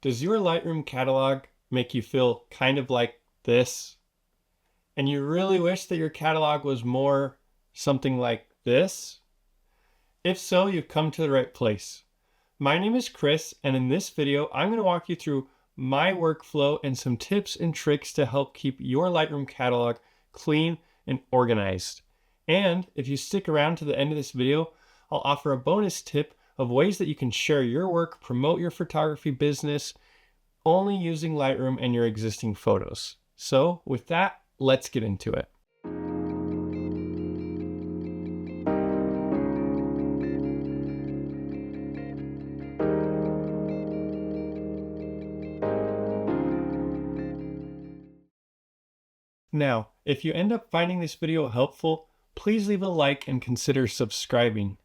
Does your Lightroom catalog make you feel kind of like this? And you really wish that your catalog was more something like this? If so, you've come to the right place. My name is Chris, and in this video, I'm going to walk you through my workflow and some tips and tricks to help keep your Lightroom catalog clean and organized. And if you stick around to the end of this video, I'll offer a bonus tip of ways that you can share your work, promote your photography business, only using Lightroom and your existing photos. So with that, let's get into it. Now, if you end up finding this video helpful, please leave a like and consider subscribing.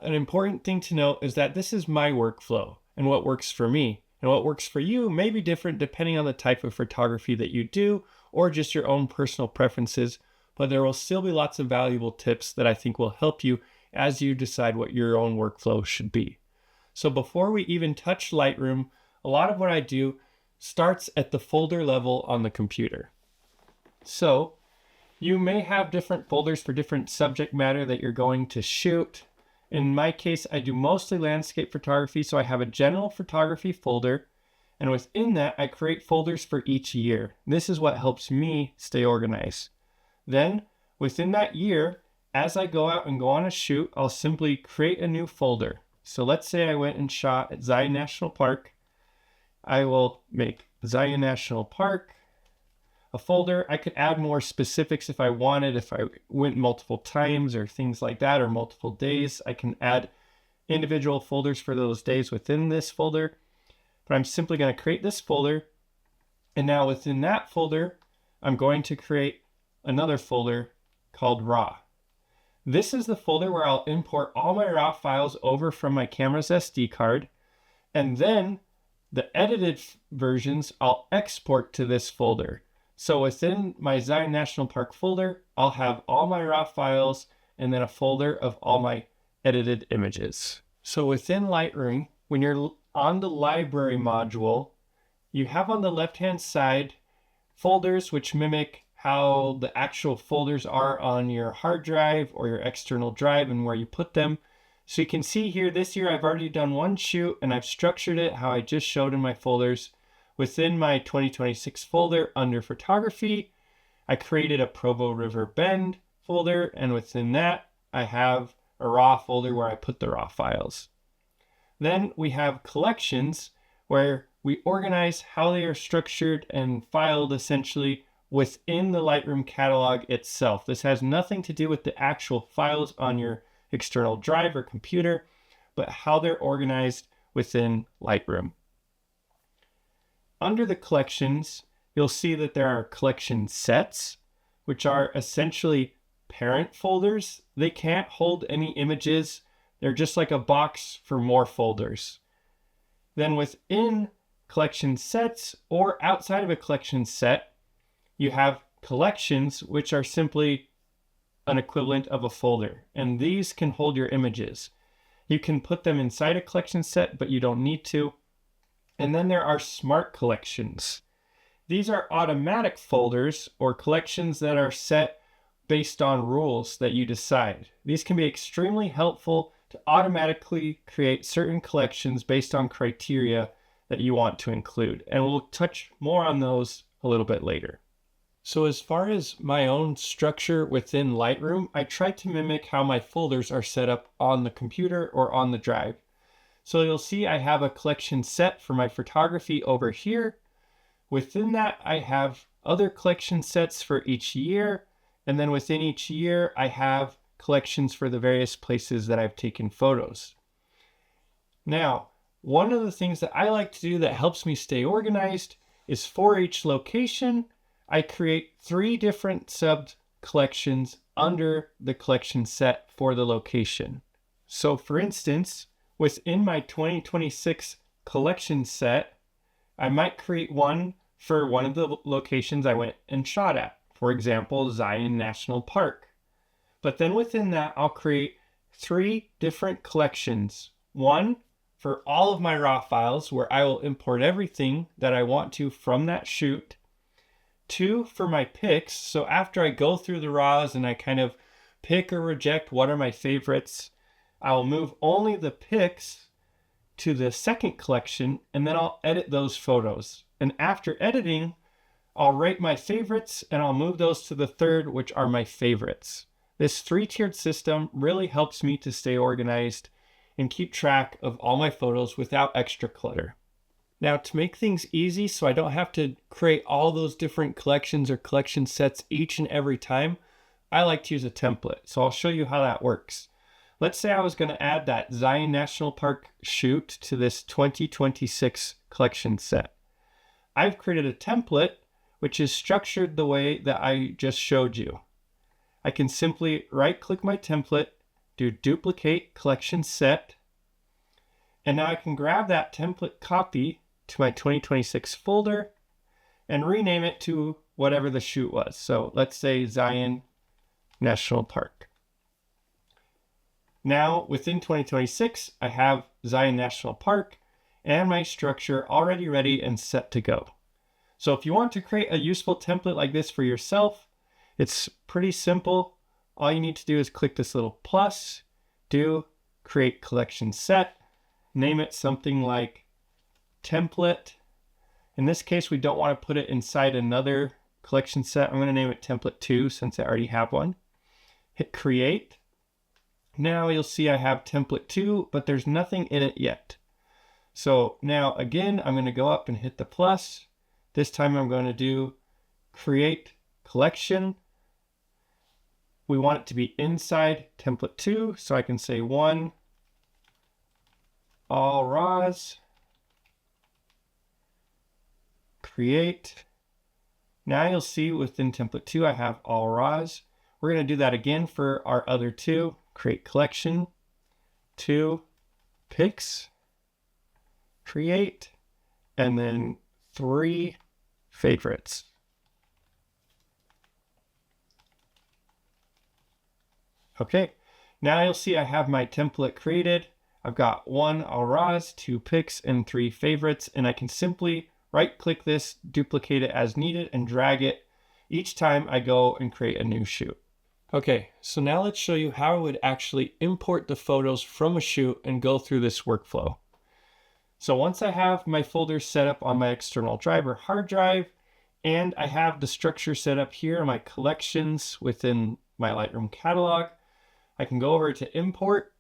An important thing to note is that this is my workflow and what works for me, and what works for you may be different depending on the type of photography that you do or just your own personal preferences, but there will still be lots of valuable tips that I think will help you as you decide what your own workflow should be. So before we even touch Lightroom, a lot of what I do starts at the folder level on the computer. So you may have different folders for different subject matter that you're going to shoot. In my case, I do mostly landscape photography, so I have a general photography folder, and within that, I create folders for each year. This is what helps me stay organized. Then, within that year, as I go out and go on a shoot, I'll simply create a new folder. So let's say I went and shot at Zion National Park. I will make Zion National Park a folder. I could add more specifics if I wanted, if I went multiple times or things like that, or multiple days. I can add individual folders for those days within this folder, but I'm simply going to create this folder. And now within that folder, I'm going to create another folder called raw. This is the folder where I'll import all my raw files over from my camera's SD card, and then the edited versions I'll export to this folder. So within my Zion National Park folder, I'll have all my raw files and then a folder of all my edited images. So within Lightroom, when you're on the library module, you have on the left-hand side folders which mimic how the actual folders are on your hard drive or your external drive and where you put them. So you can see here, this year I've already done one shoot and I've structured it how I just showed in my folders. Within my 2026 folder under photography, I created a Provo River Bend folder, and within that, I have a raw folder where I put the raw files. Then we have collections where we organize how they are structured and filed essentially within the Lightroom catalog itself. This has nothing to do with the actual files on your external drive or computer, but how they're organized within Lightroom. Under the collections, you'll see that there are collection sets, which are essentially parent folders. They can't hold any images. They're just like a box for more folders. Then within collection sets or outside of a collection set, you have collections, which are simply an equivalent of a folder. And these can hold your images. You can put them inside a collection set, but you don't need to. And then there are smart collections. These are automatic folders or collections that are set based on rules that you decide. These can be extremely helpful to automatically create certain collections based on criteria that you want to include. And we'll touch more on those a little bit later. So as far as my own structure within Lightroom, I try to mimic how my folders are set up on the computer or on the drive. So you'll see I have a collection set for my photography over here. Within that, I have other collection sets for each year. And then within each year, I have collections for the various places that I've taken photos. Now, one of the things that I like to do that helps me stay organized is for each location, I create 3 different sub collections under the collection set for the location. So for instance, within my 2026 collection set, I might create one for one of the locations I went and shot at. For example, Zion National Park. But then within that, I'll create 3 different collections. One for all of my raw files where I will import everything that I want to from that shoot. 2 for my picks. So after I go through the raws and I kind of pick or reject what are my favorites, I'll move only the picks to the second collection, and then I'll edit those photos. And after editing, I'll rate my favorites and I'll move those to the third, which are my favorites. This 3-tiered system really helps me to stay organized and keep track of all my photos without extra clutter. Now, to make things easy so I don't have to create all those different collections or collection sets each and every time, I like to use a template. So I'll show you how that works. Let's say I was going to add that Zion National Park shoot to this 2026 collection set. I've created a template which is structured the way that I just showed you. I can simply right-click my template, do duplicate collection set, and now I can grab that template copy to my 2026 folder and rename it to whatever the shoot was. So let's say Zion National Park. Now within 2026, I have Zion National Park and my structure already ready and set to go. So if you want to create a useful template like this for yourself, it's pretty simple. All you need to do is click this little plus, do create collection set, name it something like template. In this case, we don't want to put it inside another collection set. I'm going to name it template 2 since I already have one. Hit create. Now you'll see I have template 2, but there's nothing in it yet. So now again, I'm going to go up and hit the plus. This time I'm going to do create collection. We want it to be inside template 2, so I can say 1, all raws, create. Now you'll see within template 2, I have all raws. We're going to do that again for our other 2, create collection, 2, picks, create, and then 3 favorites. Okay, now you'll see I have my template created. I've got 1 all raws, 2 picks, and 3 favorites, and I can simply right-click this, duplicate it as needed, and drag it each time I go and create a new shoot. Okay, so now let's show you how I would actually import the photos from a shoot and go through this workflow. So once I have my folder set up on my external drive or hard drive, and I have the structure set up here in my collections within my Lightroom Catalog, I can go over to import,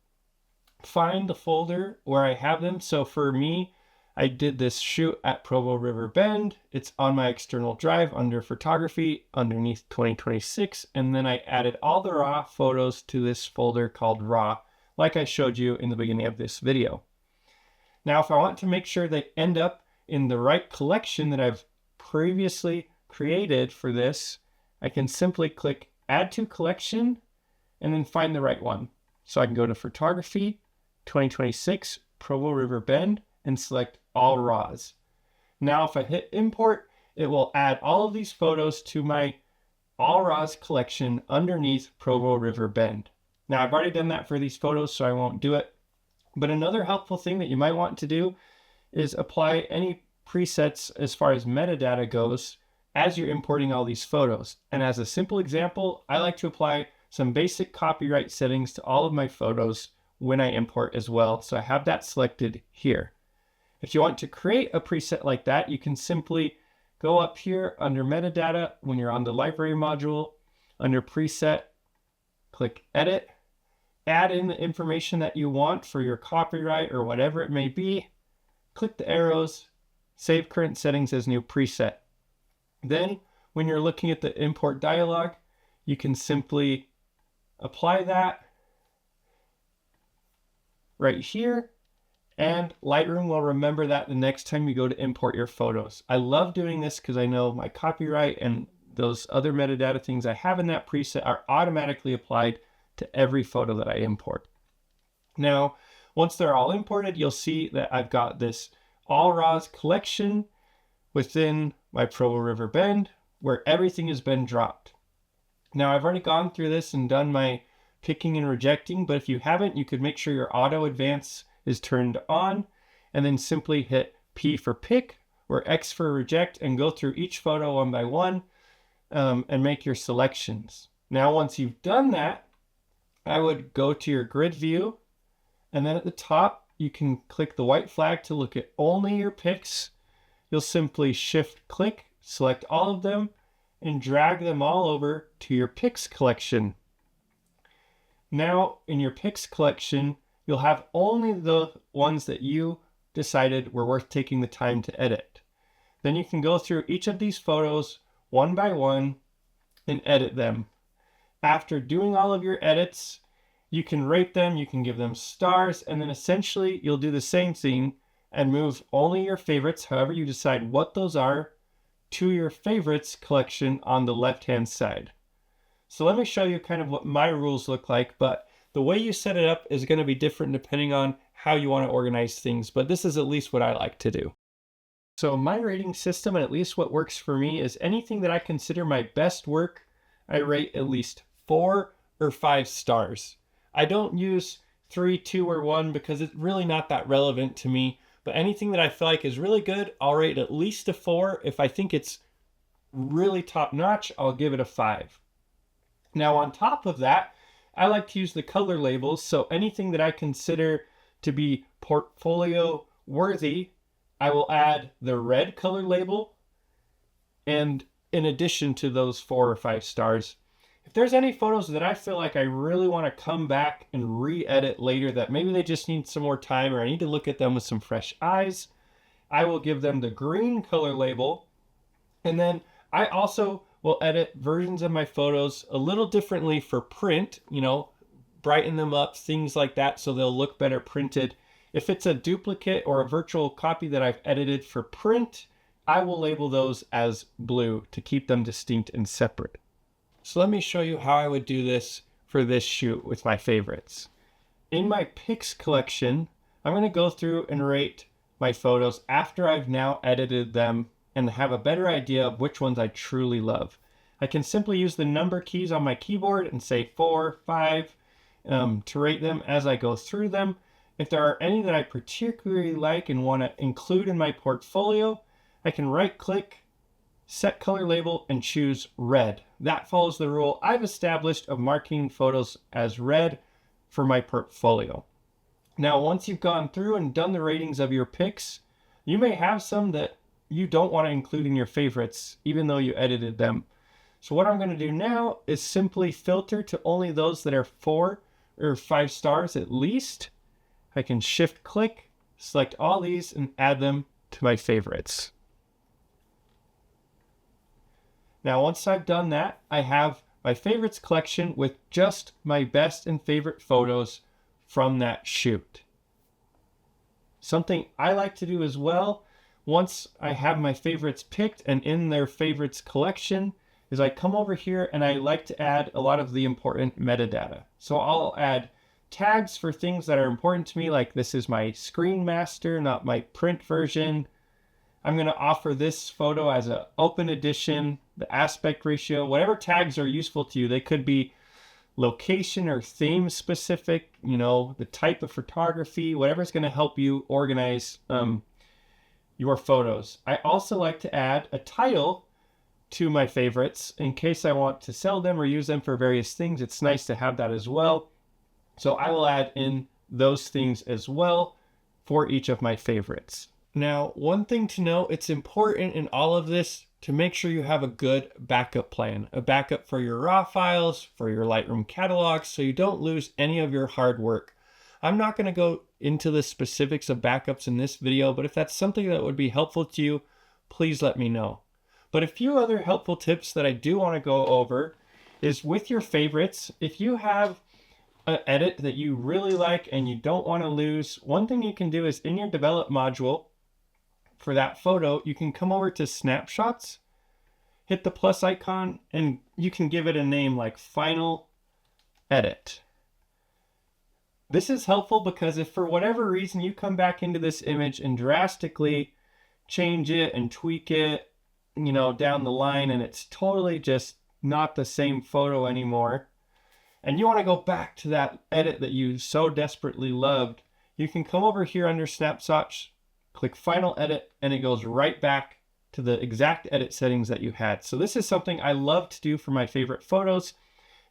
find the folder where I have them. So for me, I did this shoot at Provo River Bend. It's on my external drive under photography underneath 2026. And then I added all the raw photos to this folder called raw, like I showed you in the beginning of this video. Now, if I want to make sure they end up in the right collection that I've previously created for this, I can simply click add to collection and then find the right one. So I can go to photography, 2026, Provo River Bend, and select all raws. Now, if I hit import, it will add all of these photos to my all raws collection underneath Provo River Bend. Now, I've already done that for these photos, so I won't do it. But another helpful thing that you might want to do is apply any presets as far as metadata goes as you're importing all these photos. And as a simple example, I like to apply some basic copyright settings to all of my photos when I import as well. So I have that selected here. If you want to create a preset like that, you can simply go up here under metadata when you're on the library module, under preset, click edit, add in the information that you want for your copyright or whatever it may be, click the arrows, save current settings as new preset. Then when you're looking at the import dialog, you can simply apply that right here, and Lightroom will remember that the next time you go to import your photos. I love doing this because I know my copyright and those other metadata things I have in that preset are automatically applied to every photo that I import. Now, once they're all imported, you'll see that I've got this all raws collection within my Provo River Bend where everything has been dropped. Now, I've already gone through this and done my picking and rejecting, but if you haven't, you could make sure your auto advance is turned on and then simply hit P for pick or X for reject and go through each photo one by one and make your selections. Now, once you've done that, I would go to your grid view, and then at the top, you can click the white flag to look at only your pics. You'll simply shift click, select all of them, and drag them all over to your pics collection. Now, in your pics collection, you'll have only the ones that you decided were worth taking the time to edit. Then you can go through each of these photos one by one and edit them. After doing all of your edits, you can rate them, you can give them stars, and then essentially you'll do the same thing and move only your favorites, however you decide what those are, to your favorites collection on the left-hand side. So let me show you kind of what my rules look like, but the way you set it up is going to be different depending on how you want to organize things, but this is at least what I like to do. So my rating system, and at least what works for me, is anything that I consider my best work, I rate at least 4 or 5 stars. I don't use 3, 2, or 1 because it's really not that relevant to me, but anything that I feel like is really good, I'll rate at least a 4. If I think it's really top notch, I'll give it a 5. Now on top of that, I like to use the color labels, so anything that I consider to be portfolio worthy, I will add the red color label, and in addition to those 4 or 5 stars. If there's any photos that I feel like I really want to come back and re-edit later that maybe they just need some more time or I need to look at them with some fresh eyes, I will give them the green color label. And then I also will edit versions of my photos a little differently for print, brighten them up, things like that, so they'll look better printed. If it's a duplicate or a virtual copy that I've edited for print, I will label those as blue to keep them distinct and separate. So let me show you how I would do this for this shoot with my favorites. In my pics collection, I'm going to go through and rate my photos after I've now edited them and have a better idea of which ones I truly love. I can simply use the number keys on my keyboard and say 4, 5 to rate them as I go through them. If there are any that I particularly like and want to include in my portfolio, I can right click, set color label, and choose red. That follows the rule I've established of marking photos as red for my portfolio. Now, once you've gone through and done the ratings of your pics, you may have some that you don't want to include in your favorites, even though you edited them. So what I'm going to do now is simply filter to only those that are 4 or 5 stars at least. I can shift click, select all these, and add them to my favorites. Now, once I've done that, I have my favorites collection with just my best and favorite photos from that shoot. Something I like to do as well, once I have my favorites picked and in their favorites collection, is I come over here and I like to add a lot of the important metadata. So I'll add tags for things that are important to me, like this is my screen master, not my print version. I'm going to offer this photo as an open edition, the aspect ratio, whatever tags are useful to you. They could be location or theme specific, the type of photography, whatever's going to help you organize your photos. I also like to add a title to my favorites in case I want to sell them or use them for various things. It's nice to have that as well. So I will add in those things as well for each of my favorites. Now, one thing to know, it's important in all of this to make sure you have a good backup plan, a backup for your raw files, for your Lightroom catalog, so you don't lose any of your hard work. I'm not going to go into the specifics of backups in this video, but if that's something that would be helpful to you, please let me know. But a few other helpful tips that I do want to go over is with your favorites, if you have an edit that you really like and you don't want to lose, one thing you can do is in your develop module, for that photo, you can come over to snapshots, hit the plus icon, and you can give it a name like final edit. This is helpful because if for whatever reason you come back into this image and drastically change it and tweak it, down the line, and it's totally just not the same photo anymore, and you want to go back to that edit that you so desperately loved, you can come over here under snapshots, click Final Edit, and it goes right back to the exact edit settings that you had. So this is something I love to do for my favorite photos.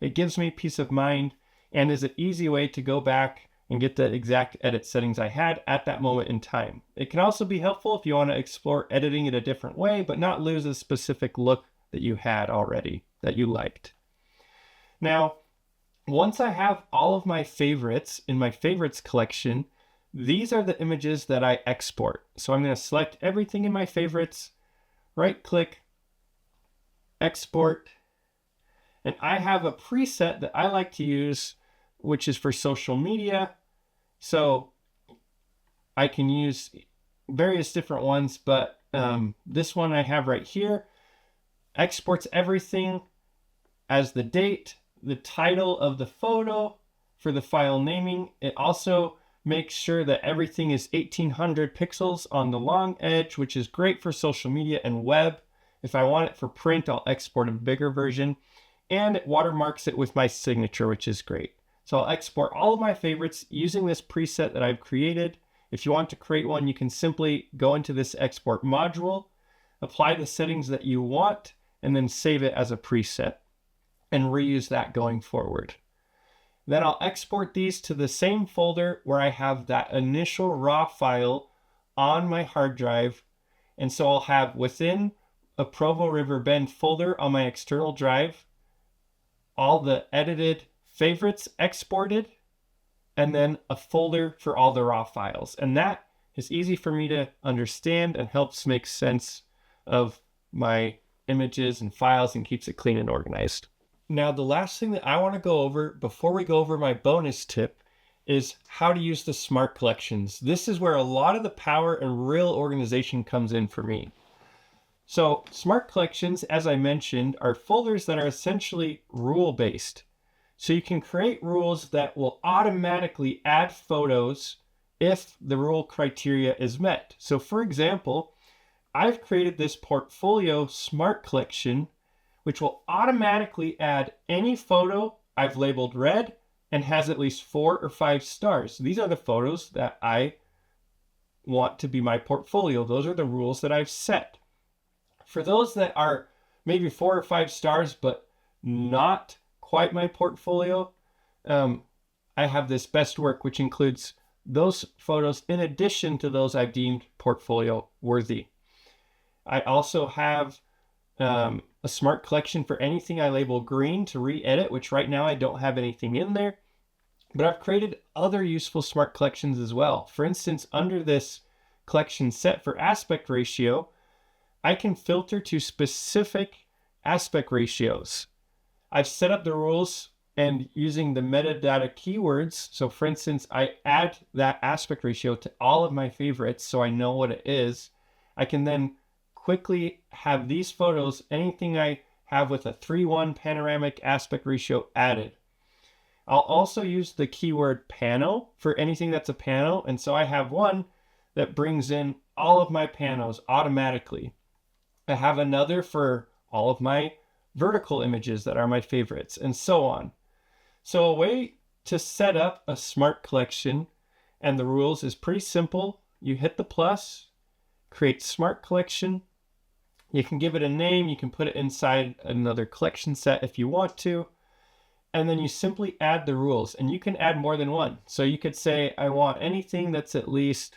It gives me peace of mind and is an easy way to go back and get the exact edit settings I had at that moment in time. It can also be helpful if you want to explore editing it a different way, but not lose a specific look that you had already that you liked. Now, once I have all of my favorites in my favorites collection, these are the images that I export. So I'm going to select everything in my favorites, right click, export, and I have a preset that I like to use, which is for social media. So I can use various different ones, but this one I have right here exports everything as the date, the title of the photo for the file naming. It also makes sure that everything is 1800 pixels on the long edge, which is great for social media and web. If I want it for print, I'll export a bigger version, and it watermarks it with my signature, which is great. So I'll export all of my favorites using this preset that I've created. If you want to create one, you can simply go into this export module, apply the settings that you want, and then save it as a preset and reuse that going forward. Then I'll export these to the same folder where I have that initial raw file on my hard drive. And so I'll have within a Provo River Bend folder on my external drive, all the edited favorites exported, and then a folder for all the raw files. And that is easy for me to understand and helps make sense of my images and files and keeps it clean and organized. Now, the last thing that I want to go over before we go over my bonus tip is how to use the smart collections. This is where a lot of the power and real organization comes in for me. So smart collections, as I mentioned, are folders that are essentially rule-based. So you can create rules that will automatically add photos if the rule criteria is met. So for example, I've created this portfolio smart collection, which will automatically add any photo I've labeled red and has at least 4 or 5 stars. These are the photos that I want to be my portfolio. Those are the rules that I've set. For those that are maybe 4 or 5 stars, but not quite my portfolio, I have this best work, which includes those photos in addition to those I've deemed portfolio worthy. I also have a smart collection for anything I label green to re-edit, which right now I don't have anything in there, but I've created other useful smart collections as well. For instance, under this collection set for aspect ratio, I can filter to specific aspect ratios. I've set up the rules and using the metadata keywords. So for instance, I add that aspect ratio to all of my favorites so I know what it is. I can then quickly have these photos, anything I have with a 3:1 panoramic aspect ratio added. I'll also use the keyword pano for anything that's a pano. And so I have one that brings in all of my panos automatically. I have another for all of my vertical images that are my favorites, and so on. So a way to set up a smart collection and the rules is pretty simple. You hit the plus, create smart collection. You can give it a name. You can put it inside another collection set if you want to. And then you simply add the rules, and you can add more than one. So you could say, I want anything that's at least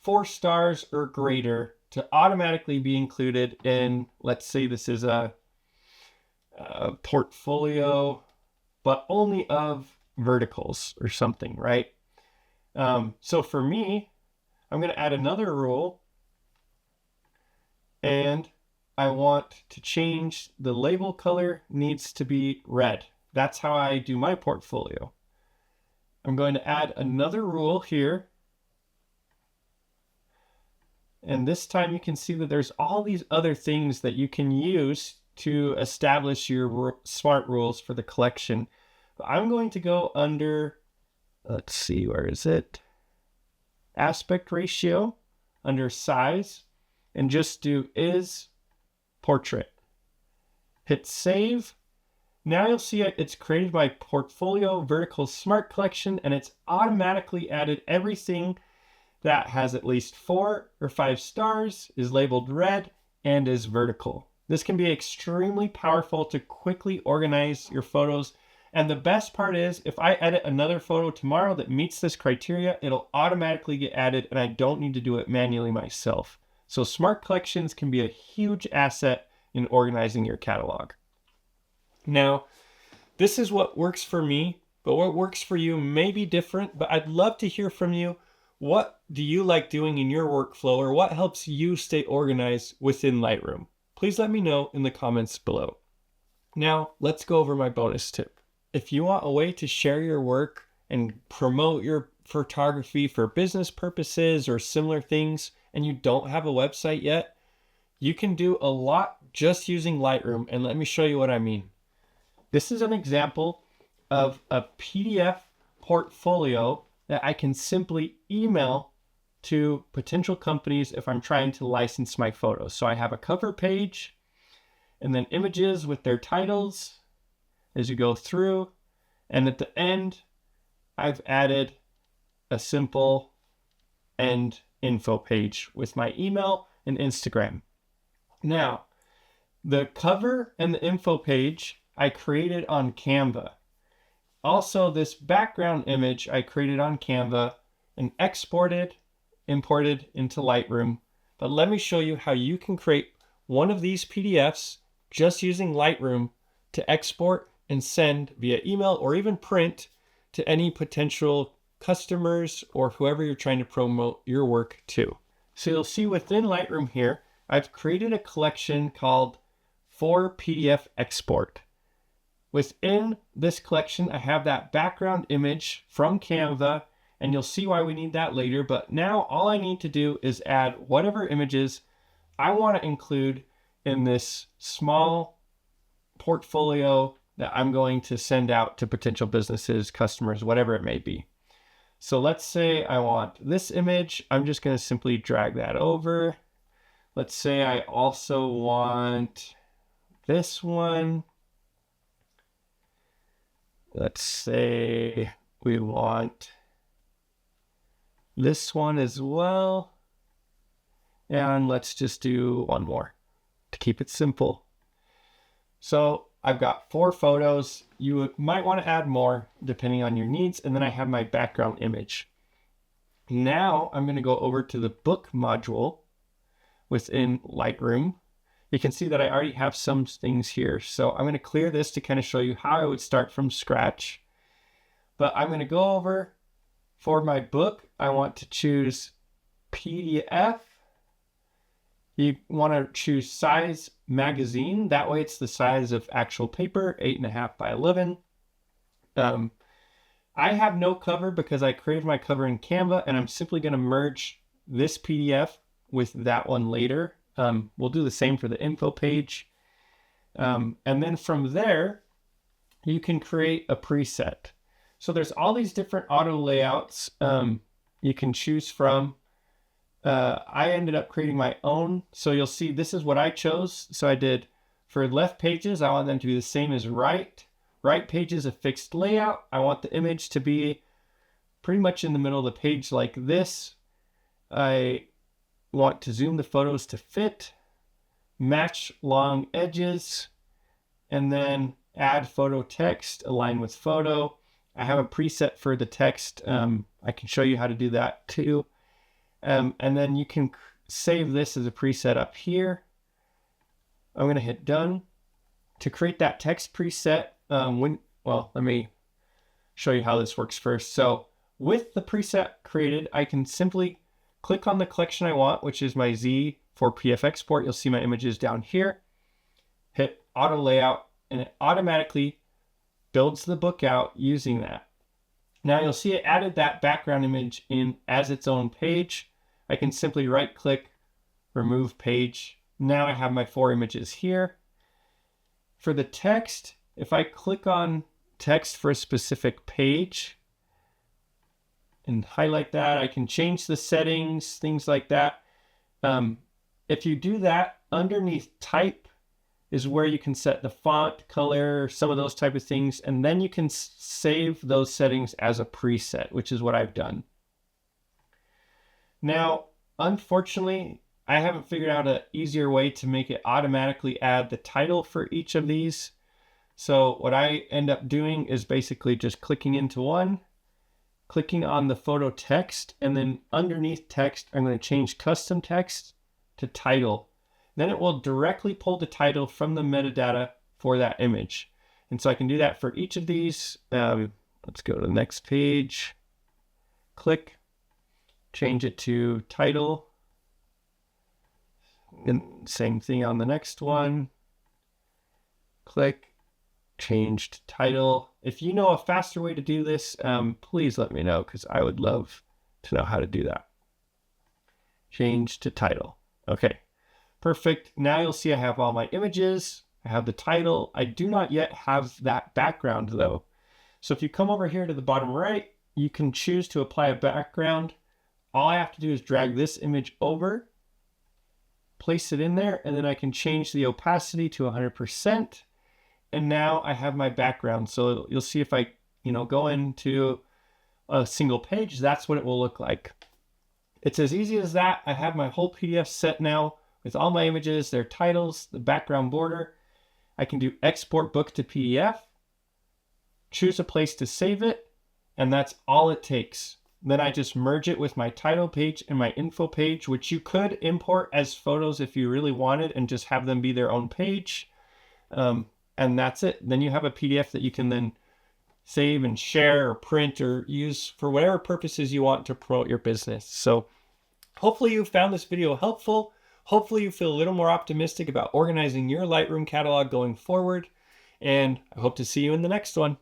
4 stars or greater to automatically be included in, let's say this is a portfolio, but only of verticals or something, right? So for me, I'm going to add another rule, and I want to change the label color needs to be red. That's how I do my portfolio. I'm going to add another rule here. And this time you can see that there's all these other things that you can use to establish your smart rules for the collection. But I'm going to go under, let's see, where is it? Aspect ratio, under size, and just do is portrait. Hit save. Now you'll see it's created my portfolio vertical smart collection, and it's automatically added everything that has at least 4 or 5 stars, is labeled red, and is vertical. This can be extremely powerful to quickly organize your photos. And the best part is, if I edit another photo tomorrow that meets this criteria, it'll automatically get added and I don't need to do it manually myself. So smart collections can be a huge asset in organizing your catalog. Now, this is what works for me, but what works for you may be different, but I'd love to hear from you. What do you like doing in your workflow, or what helps you stay organized within Lightroom? Please let me know in the comments below. Now, let's go over my bonus tip. If you want a way to share your work and promote your photography for business purposes or similar things, and you don't have a website yet, you can do a lot just using Lightroom, and let me show you what I mean. This is an example of a PDF portfolio that I can simply email to potential companies if I'm trying to license my photos. So I have a cover page and then images with their titles as you go through. And at the end, I've added a simple end info page with my email and Instagram. Now, the cover and the info page I created on Canva. Also, this background image I created on Canva and imported into Lightroom. But let me show you how you can create one of these PDFs just using Lightroom to export and send via email or even print to any potential customers or whoever you're trying to promote your work to. So you'll see within Lightroom here, I've created a collection called For PDF Export. Within this collection, I have that background image from Canva, and you'll see why we need that later. But now all I need to do is add whatever images I want to include in this small portfolio that I'm going to send out to potential businesses, customers, whatever it may be. So let's say I want this image. I'm just going to simply drag that over. Let's say I also want this one. Let's say we want this one as well. And let's just do one more to keep it simple. So I've got 4 photos. You might want to add more depending on your needs. And then I have my background image. Now I'm going to go over to the book module within Lightroom. You can see that I already have some things here. So I'm going to clear this to kind of show you how I would start from scratch. But I'm going to go over for my book. I want to choose PDF. You want to choose size magazine. That way it's the size of actual paper, 8.5 by 11. I have no cover because I created my cover in Canva, and I'm simply going to merge this PDF with that one later. We'll do the same for the info page. And then from there, you can create a preset. So there's all these different auto layouts you can choose from. I ended up creating my own. So you'll see this is what I chose. So I did for left pages, I want them to be the same as right. Right page is a fixed layout. I want the image to be pretty much in the middle of the page like this. I want to zoom the photos to fit, match long edges, and then add photo text, align with photo. I have a preset for the text. I can show you how to do that too. And then you can save this as a preset up here. I'm going to hit done. To create that text preset, let me show you how this works first. So with the preset created, I can simply click on the collection I want, which is my Z for PDF export. You'll see my images down here. Hit auto layout, and it automatically builds the book out using that. Now you'll see it added that background image in as its own page. I can simply right click, remove page. Now I have my 4 images here. For the text, if I click on text for a specific page and highlight that, I can change the settings, things like that. If you do that, underneath type is where you can set the font, color, some of those type of things, and then you can save those settings as a preset, which is what I've done. Now, unfortunately, I haven't figured out an easier way to make it automatically add the title for each of these. So what I end up doing is basically just clicking into one, clicking on the photo text, and then underneath text, I'm going to change custom text to title. Then it will directly pull the title from the metadata for that image. And so I can do that for each of these. Let's go to the next page, click, change it to title, and same thing on the next one, click, change to title. If you know a faster way to do this, please let me know, because I would love to know how to do that. Change to title. Okay, perfect. Now you'll see I have all my images. I have the title. I do not yet have that background though. So if you come over here to the bottom right, you can choose to apply a background. All I have to do is drag this image over, place it in there, and then I can change the opacity to 100%. And now I have my background. So you'll see if I, go into a single page, that's what it will look like. It's as easy as that. I have my whole PDF set now with all my images, their titles, the background border. I can do export book to PDF, choose a place to save it, and that's all it takes. Then I just merge it with my title page and my info page, which you could import as photos if you really wanted and just have them be their own page. And that's it. Then you have a PDF that you can then save and share or print or use for whatever purposes you want to promote your business. So hopefully you found this video helpful. Hopefully you feel a little more optimistic about organizing your Lightroom catalog going forward. And I hope to see you in the next one.